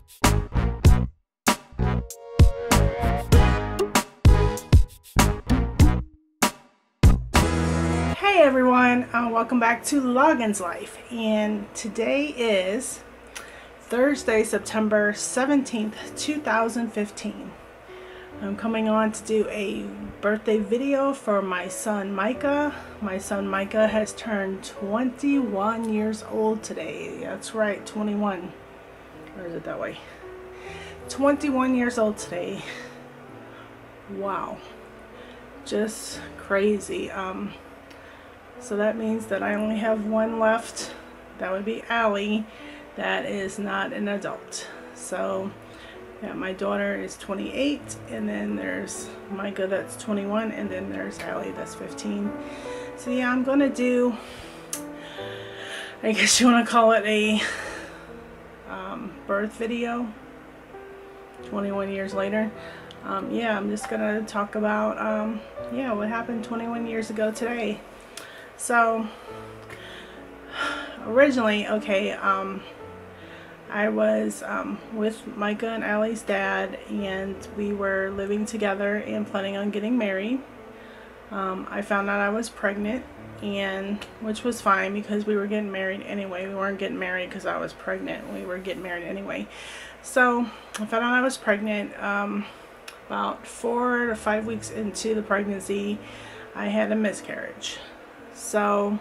Hey everyone, welcome back to Logan's Life, and today is Thursday, September 17th, 2015. I'm coming on to do a birthday video for my son Micah. My son Micah has turned 21 years old today. That's right, 21. Or is it that way? 21 years old today. Wow. Just crazy. So that means that I only have one left. That would be Allie. That is not an adult. So yeah, my daughter is 28, and then there's Micah that's 21, and then there's Allie that's 15. So yeah, I'm gonna do, I guess you want to call it a birth video 21 years later. Yeah, I'm just gonna talk about yeah, what happened 21 years ago today. So originally, okay, I was with Micah and Allie's dad, and we were living together and planning on getting married. I found out I was pregnant, and which was fine because we were getting married anyway. We weren't getting married because I was pregnant. We were getting married anyway. So I found out I was pregnant. About 4 to 5 weeks into the pregnancy, I had a miscarriage. So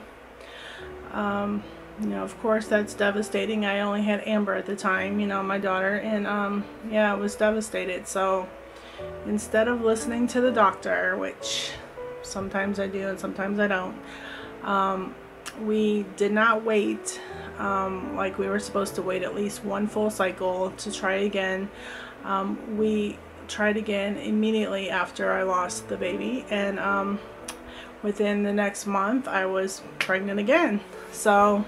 you know, of course that's devastating. I only had Amber at the time, you know, my daughter, and yeah, I was devastated. So instead of listening to the doctor, which sometimes I do and sometimes I don't, we did not wait like we were supposed to wait at least one full cycle to try again. We tried again immediately after I lost the baby, and within the next month I was pregnant again. So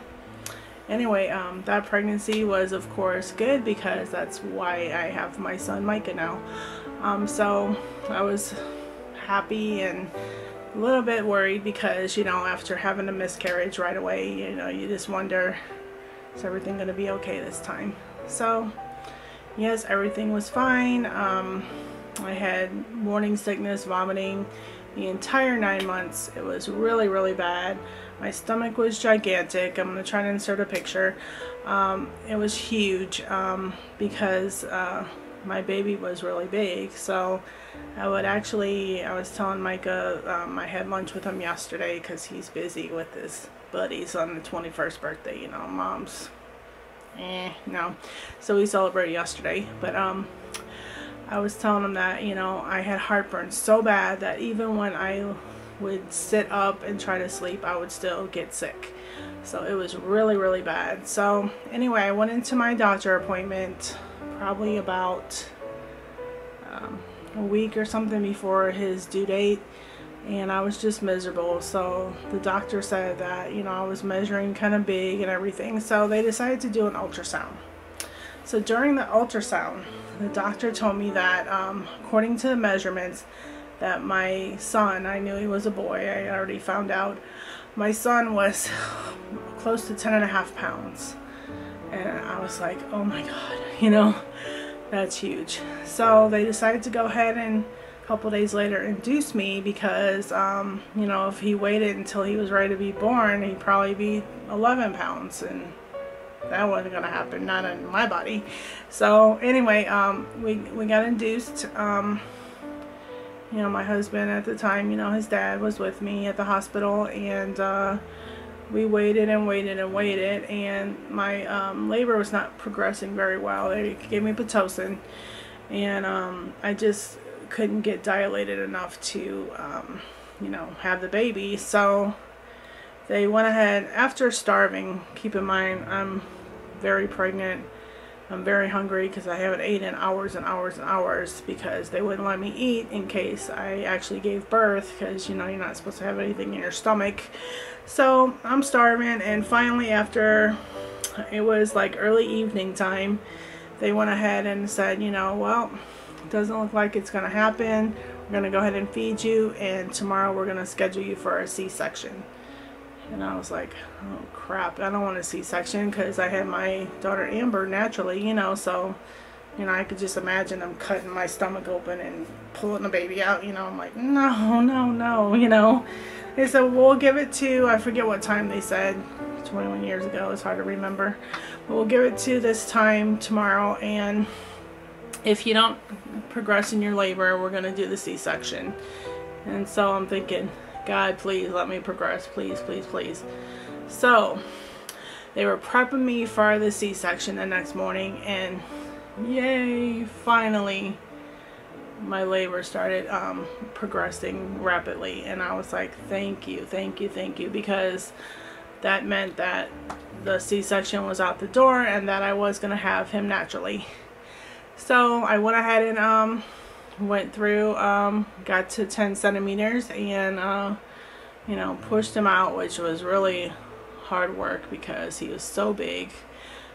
anyway, that pregnancy was of course good because that's why I have my son Micah now. So I was happy and a little bit worried because, you know, after having a miscarriage right away, you know, you just wonder, is everything going to be okay this time? So yes, everything was fine. I had morning sickness, vomiting the entire 9 months. It was really, really bad. My stomach was gigantic. I'm going to try to insert a picture. It was huge because my baby was really big. So I was telling Micah, I had lunch with him yesterday because he's busy with his buddies on the 21st birthday. You know, mom's, no. So we celebrated yesterday. But I was telling him that, you know, I had heartburn so bad that even when I would sit up and try to sleep, I would still get sick. So it was really, really bad. So anyway, I went into my doctor appointment probably about a week or something before his due date, and I was just miserable. So the doctor said that, you know, I was measuring kind of big and everything. So they decided to do an ultrasound. So during the ultrasound, the doctor told me that according to the measurements, that my son, I knew he was a boy, I already found out, my son was close to 10.5 pounds. And I was like, oh my God, you know, that's huge. So they decided to go ahead and a couple days later induce me because, you know, if he waited until he was ready to be born, he'd probably be 11 pounds. And that wasn't going to happen, not in my body. So anyway, we got induced. You know, my husband at the time, you know, his dad was with me at the hospital, and we waited and waited and waited, and my labor was not progressing very well. They gave me Pitocin, and I just couldn't get dilated enough to, you know, have the baby. So they went ahead, after starving, keep in mind, I'm very pregnant. I'm very hungry because I haven't eaten in hours and hours and hours because they wouldn't let me eat in case I actually gave birth, because, you know, you're not supposed to have anything in your stomach. So I'm starving, and finally, after it was like early evening time, they went ahead and said, you know, well, it doesn't look like it's going to happen. We're going to go ahead and feed you, and tomorrow we're going to schedule you for a C-section. And I was like, oh crap, I don't want a C-section because I had my daughter Amber naturally, you know, so You know, I could just imagine them cutting my stomach open and pulling the baby out. You know, I'm like, no, no, no, you know. They said, we'll give it to, I forget what time they said, 21 years ago, it's hard to remember. But we'll give it to this time tomorrow, and if you don't progress in your labor, we're going to do the C-section. And so I'm thinking, God, please let me progress, please, please, please. So they were prepping me for the C-section the next morning, and yay, finally my labor started progressing rapidly, and I was like, thank you, thank you, thank you, because that meant that the C-section was out the door and that I was going to have him naturally. So I went ahead and went through, got to 10 centimeters and you know, pushed him out, which was really hard work because he was so big.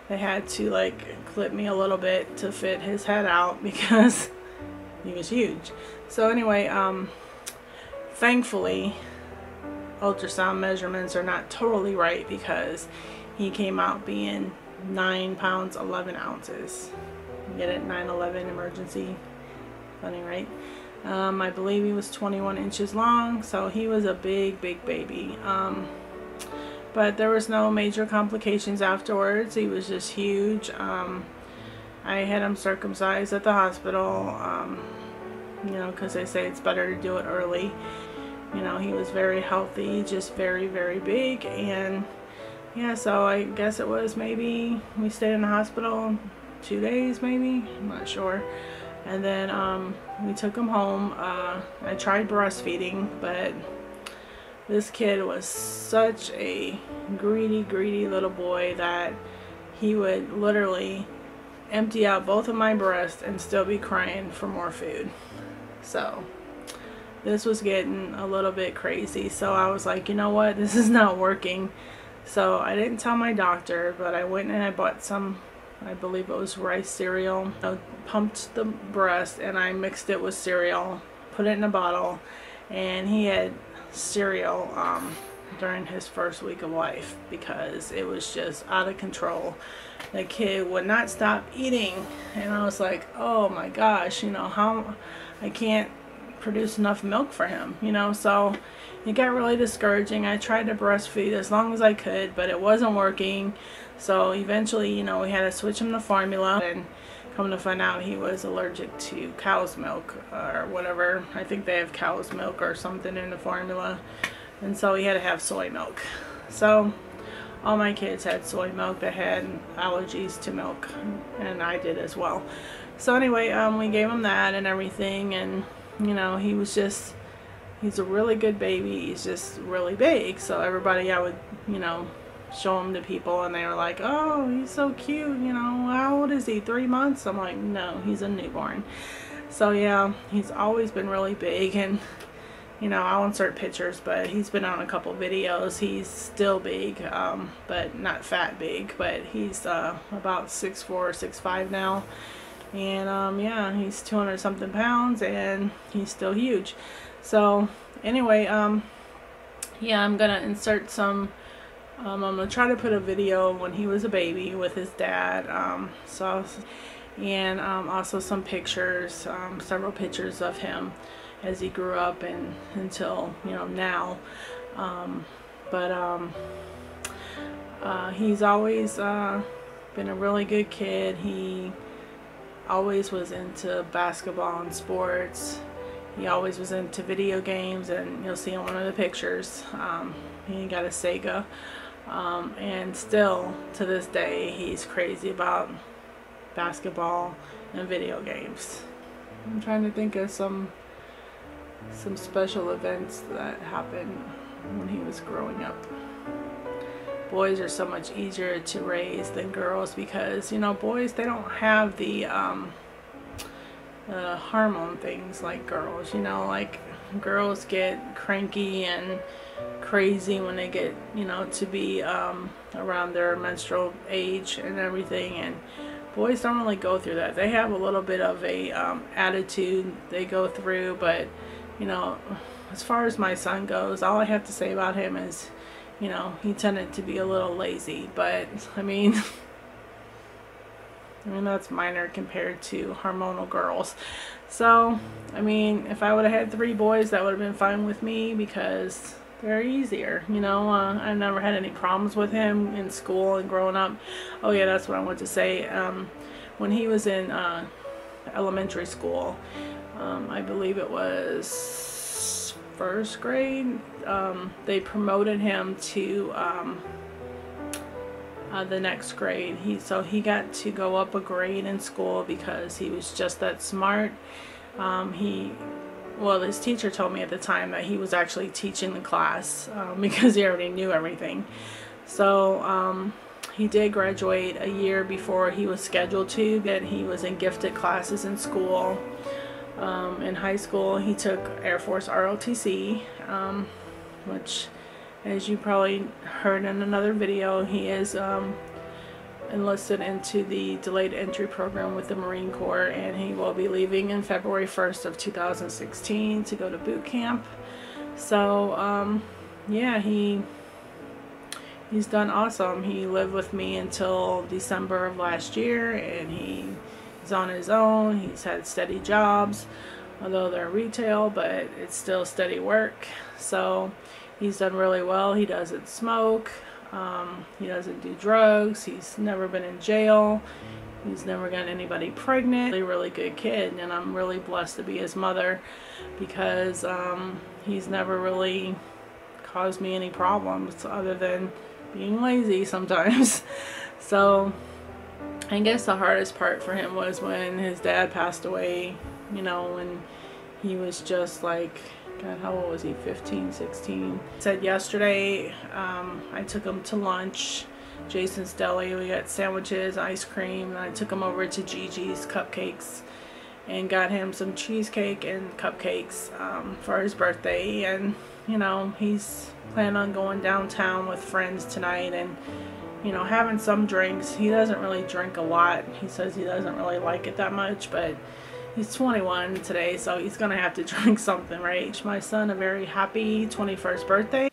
They had to like clip me a little bit to fit his head out because he was huge. So anyway, thankfully ultrasound measurements are not totally right because he came out being 9 pounds 11 ounces. You get it? 9/11 emergency. Funny, right? I believe he was 21 inches long, so he was a big baby. But there was no major complications afterwards. He was just huge. I had him circumcised at the hospital, you know, because they say it's better to do it early. You know, he was very healthy, just very big. And yeah, so I guess it was, maybe we stayed in the hospital 2 days, maybe, I'm not sure. And then we took him home. I tried breastfeeding, but this kid was such a greedy little boy that he would literally empty out both of my breasts and still be crying for more food. So this was getting a little bit crazy. So I was like, you know what, this is not working. So I didn't tell my doctor, but I went and I bought some, I believe it was rice cereal. I pumped the breast and I mixed it with cereal, put it in a bottle, and he had cereal during his first week of life because it was just out of control. The kid would not stop eating, and I was like, oh my gosh, you know, how I can't produce enough milk for him, you know. So it got really discouraging. I tried to breastfeed as long as I could, but it wasn't working. So eventually, you know, we had to switch him to formula, and come to find out he was allergic to cow's milk or whatever. I think they have cow's milk or something in the formula, and so he had to have soy milk. So all my kids had soy milk that had allergies to milk, and I did as well. So anyway, we gave him that and everything, and you know, he was just, he's a really good baby. He's just really big. So everybody, I would, you know, show him to people, and they were like, oh, he's so cute, you know, how old is he, 3 months? I'm like, no, he's a newborn. So yeah, he's always been really big, and you know, I'll insert pictures, but he's been on a couple videos. He's still big, but not fat big, but he's about 6'4", 6'5" now. And yeah, he's 200 something pounds, and he's still huge. So anyway, yeah, I'm gonna insert some, I'm gonna try to put a video when he was a baby with his dad, and also some pictures, several pictures of him as he grew up and until, you know, now. He's always been a really good kid. He always was into basketball and sports. He always was into video games, and you'll see in one of the pictures, he got a Sega, and still to this day he's crazy about basketball and video games. I'm trying to think of some special events that happened when he was growing up. Boys are so much easier to raise than girls because, you know, boys, they don't have the hormone things like girls. You know, like girls get cranky and crazy when they get, you know, to be around their menstrual age and everything, and boys don't really go through that. They have a little bit of a attitude they go through, but you know, as far as my son goes, all I have to say about him is, you know, he tended to be a little lazy. But I mean, I mean, that's minor compared to hormonal girls. So, I mean, if I would have had 3 boys, that would have been fine with me because they're easier, you know. I never had any problems with him in school and growing up. Oh yeah, that's what I wanted to say. When he was in elementary school, I believe it was 1st grade, they promoted him to the next grade. So he got to go up a grade in school because he was just that smart. Well, his teacher told me at the time that he was actually teaching the class because he already knew everything. So he did graduate a year before he was scheduled to. That he was in gifted classes in school. In high school, he took Air Force ROTC, which, as you probably heard in another video, he is enlisted into the delayed entry program with the Marine Corps, and he will be leaving in February 1st of 2016 to go to boot camp. So yeah, he's done awesome. He lived with me until December of last year, and he's on his own. He's had steady jobs, although they're retail, but it's still steady work. So he's done really well. He doesn't smoke. He doesn't do drugs. He's never been in jail. He's never gotten anybody pregnant. Really, really good kid, and I'm really blessed to be his mother because he's never really caused me any problems other than being lazy sometimes. So I guess the hardest part for him was when his dad passed away, you know, when he was just like, God, how old was he? 15, 16. Said yesterday, I took him to lunch, Jason's Deli. We got sandwiches, ice cream, and I took him over to Gigi's Cupcakes and got him some cheesecake and cupcakes for his birthday. And, you know, he's planning on going downtown with friends tonight and, you know, having some drinks. He doesn't really drink a lot. He says he doesn't really like it that much, but he's 21 today, so he's gonna have to drink something, right? Wish my son a very happy 21st birthday.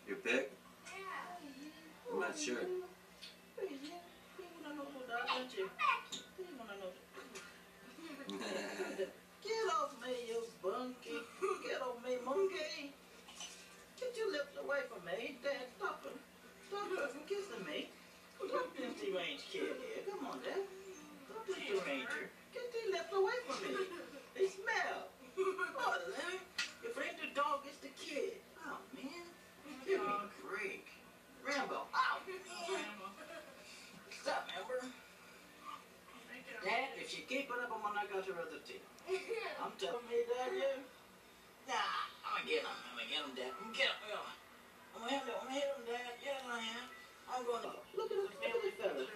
Your pick? I'm not sure. Get off me, you bunky. Get off me, monkey. Get your lips away from me. Dad, stop him. Stop her from kissing me. Stop this deranged kid here. Come on, Dad. Stop this deranger. Get these lips away from me. They smell. Oh, Larry. Your friend the dog is the kid. Oh, man. Give me a break. Rambo. Ow. Stop, Amber. Dad, if she keep it up, I'm gonna knock out your other teeth. I'm telling me, Dad, you. Nah, I'm gonna get him. I'm gonna get him, Dad. I'm gonna get him. I'm gonna hit him, Dad. Yes, I am. I'm gonna. Look at that fella.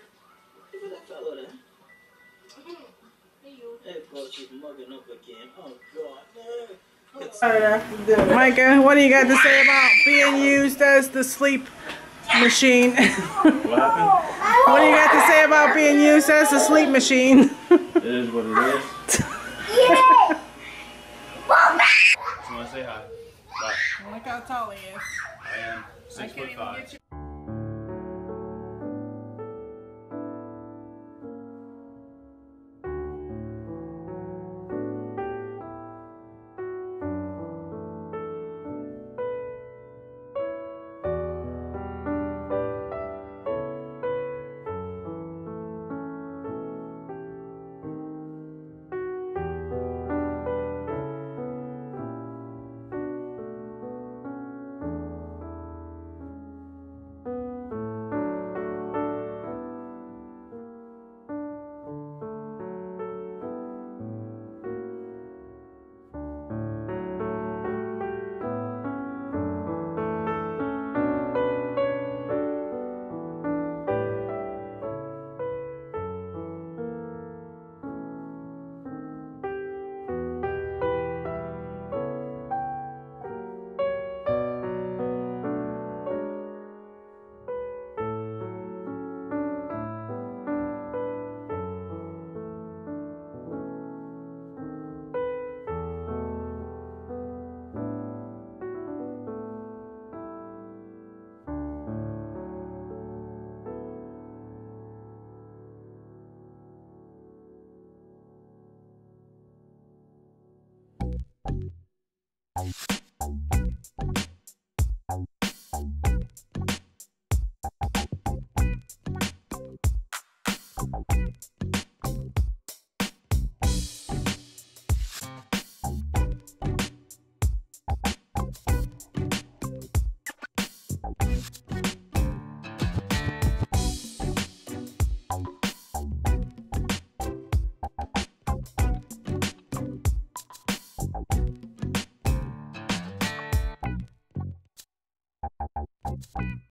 Look at that fella there. Hey, of course, she's mugging up again. Oh, God. Micah, what do you got to say about being used as the sleep machine? What happened? What do you got to say about being used as a sleep machine? It is what it is. Yeah. Just want to say hi. Bye. Look how tall he is. I am 6'5".